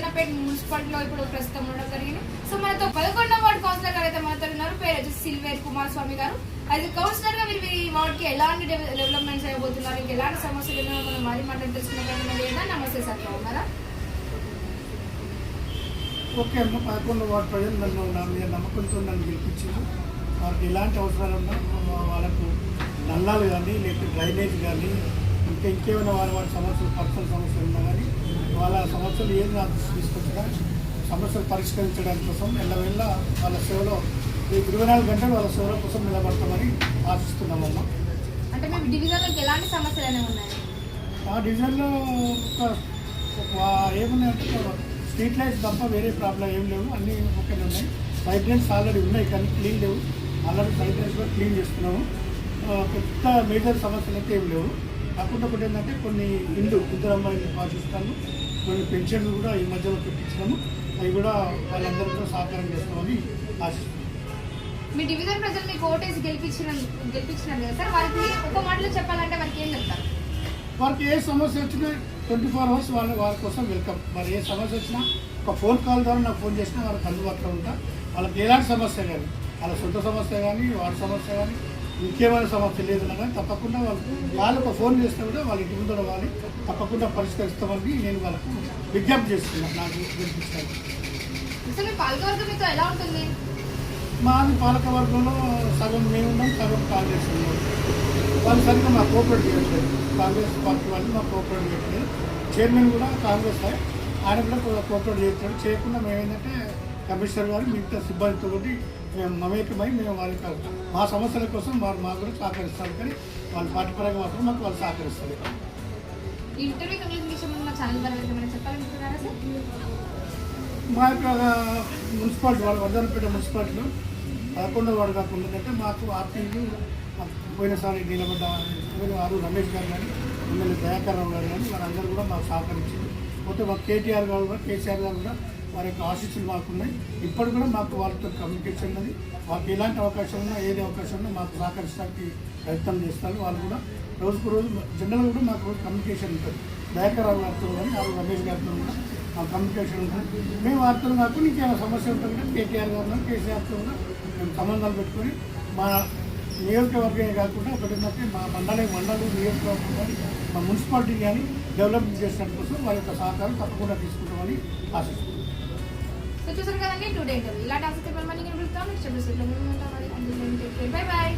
వర్ధన్నపేట మున్సిపాలిటీలో ఇప్పుడు ప్రస్తుతం ఉండడం జరిగింది. సో మనతో 11వ వార్డు కౌన్సిలర్ గారు అయితే మనతో ఉన్నారు. పేరు వచ్చి సిల్వేర్ కుమారస్వామి గారు. అది కౌన్సిలర్ గా మీరు ఈ వార్డుకి ఎలాంటి డెవలప్మెంట్స్ అయిపోతున్నారు, ఇంకా ఎలాంటి సమస్యలు ఉన్నాయో మనం వారి మాట తెలుసుకున్నాం. నమస్తే సార్, బాగున్నారా? ఓకే అమ్మ, 11వ వార్డు ప్రజలు నా మీద నమ్మకంతో నన్ను గెలిపించారు. వాళ్ళకి ఎలాంటి అవసరాలు ఉన్నా వాళ్ళకు నల్లాలు కానీ లేకపోతే డ్రైనేజ్ కానీ ఇంకేమైనా వారి సమస్యలు పర్సనల్ సమస్యలు ఉన్నా కానీ వాళ్ళ సమస్యలు ఏది నాకు తీసుకొచ్చినా సమస్యలు పరిష్కరించడానికి కోసం ఎల్లవెల్ల వాళ్ళ సేవలో 24 గంటలు వాళ్ళ సేవల కోసం నిలబడతామని ఆశిస్తున్నామమ్మ. అంటే మేము డివిజన్లోకి ఎలాంటి సమస్యలు అనేవి ఉన్నాయి? ఆ డివిజన్లో ఏమున్నాయంటే స్ట్రీట్ లైట్స్ తప్ప వేరే ప్రాబ్లం ఏం లేవు, అన్నీ ఓకేనే ఉన్నాయి. సైడ్ లైన్స్ ఆల్రెడీ ఉన్నాయి కానీ క్లీన్ లేవు. ఆల్రెడీ సైడ్ లైన్స్ కూడా క్లీన్ చేస్తున్నాము. పెద్ద మేజర్ సమస్యలు అయితే ఏం లేవు. కాకుండా ఒకటి ఏంటంటే కొన్ని ఇద్దరు అమ్మాయిలు పాటిస్తాము, కొన్ని పెన్షన్లు కూడా ఈ మధ్యలో పెట్టించినాము. అవి కూడా వాళ్ళందరూ కూడా సహకారం చేస్తామని ఆశిస్తున్నాము. మీ డివిజన్ ప్రజలు మీకు ఓటేసి గెలిపించినారు కదా సార్, వారికి ఒక మాటలో చెప్పాలంటే వారికి ఏం చెప్తారు? వారికి ఏ సమస్య వచ్చినా 24 అవర్స్ వారి కోసం వెల్కమ్. మరి ఏ సమస్య వచ్చినా ఒక ఫోన్ కాల్ ద్వారా నాకు ఫోన్ చేసినా వాళ్ళకి అందుబాటులో ఉంటా. వాళ్ళకి ఎలాంటి సమస్య కానీ, వాళ్ళ సొంత సమస్య కానీ, వారి సమస్య కానీ, ఇంకేమైనా సమస్య లేదన్నా కానీ తప్పకుండా వాళ్ళు ఒక ఫోన్ చేస్తే కూడా వాళ్ళ ఇంటి ముందు వాళ్ళు తప్పకుండా పరిష్కరిస్తామని నేను వాళ్ళకు విజ్ఞప్తి చేస్తున్నాను. నాకు గెలిపించాను. ఎలా ఉంటుంది? మాది పాలకవర్గంలో సగం మేము ఉన్నాం, సగం కాంగ్రెస్ ఉన్నాం. వాళ్ళు సరిగ్గా మా కోఆపరేట్ చేయట్లేదు. కాంగ్రెస్ పార్టీ వాళ్ళు మా కోఆపరేట్ చేయట్లేదు. చైర్మన్ కూడా కాంగ్రెస్ ఆయన కూడా కోఆపరేట్ చేయట్లేదు. చేయకుండా మేమేంటంటే కమిషనర్ గారు మిగతా సిబ్బందితో మేము మమేకమై మేము వారికి మా సమస్యల కోసం వారు మాకు కూడా సహకరిస్తారు. కానీ వాళ్ళ పార్టీ పరంగా మాత్రం మాకు వాళ్ళు సహకరిస్తారు. మా యొక్క మున్సిపాలిటీ వాళ్ళు వర్ధన్నపేట మున్సిపాలిటీలో 11వ వార్డు కాకుండా ఏంటంటే మాకు ఆర్టీలు పోయినసారి నిలబడ్డ ఆరు రమేష్ గారు కానీ ఎమ్మెల్యే దయాకర్ రావు గారు కానీ వారందరూ కూడా మాకు సహకరించారు. పోతే మాకు కేటీఆర్ గారు కూడా కేసీఆర్ గారు కూడా వారి యొక్క ఆశీస్సులు మాకు ఉన్నాయి. ఇప్పుడు కూడా మాకు వాళ్ళతో కమ్యూనికేషన్ ఉన్నది. వాళ్ళకి ఎలాంటి అవకాశం ఉన్నా ఏది అవకాశం ఉన్నా మాకు సహకరించడానికి ప్రయత్నం చేస్తారు. వాళ్ళు కూడా రోజుకు రోజు జనరల్గా కూడా మాకు రోజు కమ్యూనికేషన్ ఉంటుంది. దయాకర్ రావు గారితో కానీ ఆరు రమేష్ గారితో కూడా మాకు కమ్యూనికేషన్ ఉంటుంది. మేము వారితో కాకుండా ఇంకేమైనా సమస్య ఉంటుంది కానీ కేటీఆర్ గారు కేసీఆర్తో కూడా మేము సంబంధాలు పెట్టుకొని మా నియోజకవర్గమే కాకుండా ఒకటి ఏంటంటే మా మండలం నియోజకవర్గం కానీ మా మున్సిపాలిటీ కానీ డెవలప్మెంట్ చేసడం కోసం వారి యొక్క సహకారం తప్పకుండా తీసుకుంటామని ఆశిస్తున్నాం. చూసారు కదండి, టుడే ఇలాంటి ఆసక్తి మళ్ళీ నేను పిలుస్తాను. Bye bye.